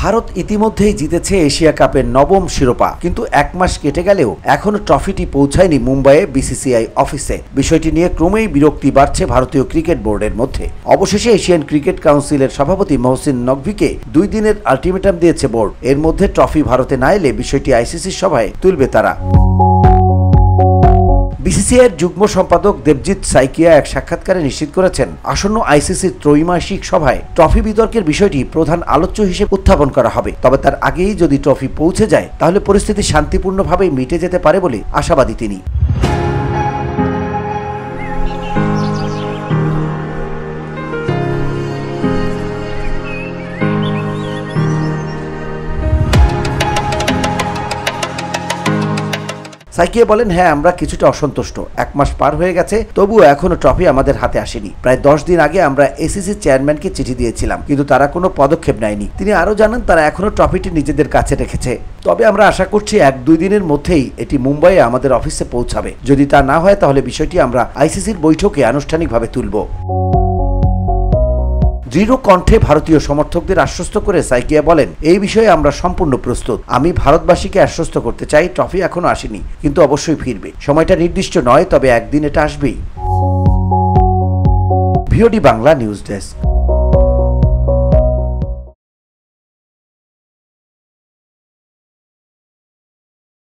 ভারত ইতিমধ্যেই জিতেছে এশিয়া কাপের নবম শিরোপা, কিন্তু এক মাস কেটে গেলেও এখনো ট্রফিটি পৌঁছায়নি মুম্বাইয়ে বিসিসিআই অফিসে। বিষয়টি নিয়ে ক্রমেই বিরক্তি বাড়ছে ভারতীয় ক্রিকেট বোর্ডের মধ্যে। অবশেষে এশিয়ান ক্রিকেট কাউন্সিলের সভাপতি মহসিন নকভিকে 2 দিনের আলটিমেটাম দিয়েছে বোর্ড। এর মধ্যে ট্রফি ভারতে না এলে বিষয়টি আইসিসির সভায় তুলবে তারা। বিসিসিআইয়ের যুগ্ম সম্পাদক দেবজিৎ সাইকিয়া এক সাক্ষাৎকারে নিশ্চিত করেছেন, আসন্ন আইসিসির ত্রৈমাসিক সভায় ট্রফি বিতর্কের বিষয়টি প্রধান আলোচ্য হিসেবে উত্থাপন করা হবে। তবে তার আগেই যদি ট্রফি পৌঁছে যায় তাহলে পরিস্থিতি শান্তিপূর্ণভাবে মিটে যেতে পারে বলে আশাবাদী তিনি। সাইকিয়া বলেন, হ্যাঁ, আমরা কিছুটা অসন্তুষ্ট। 1 মাস পার হয়ে গেছে, তবুও এখনো ট্রফি আমাদের হাতে আসেনি। প্রায় 10 দিন আগে আমরা এসিসি চেয়ারম্যানকে চিঠি দিয়েছিলাম, কিন্তু তারা কোনো পদক্ষেপ নেয়নি। তিনি আরো জানান, তারা এখনো ট্রফিটি নিজেদের কাছে রেখেছে। তবে আমরা আশা করছি 1-2 দিনের মধ্যেই এটি মুম্বাইয়ে আমাদের অফিসে পৌঁছাবে। যদি তা না হয় তাহলে বিষয়টি আমরা আইসিসির বৈঠকে আনুষ্ঠানিকভাবে তুলব। দৃঢ় কণ্ঠে ভারতীয় সমর্থকদের আশ্বস্ত করে সাইকিয়া বলেন, এই বিষয়ে আমরা সম্পূর্ণ প্রস্তুত। আমি ভারতবাসীকে আশ্বস্ত করতে চাই, ট্রফি এখনো আসেনি, কিন্তু অবশ্যই ফিরবে। সময়টা নির্দিষ্ট নয়, তবে একদিন এটা আসবেই। VOD Bangla news desk.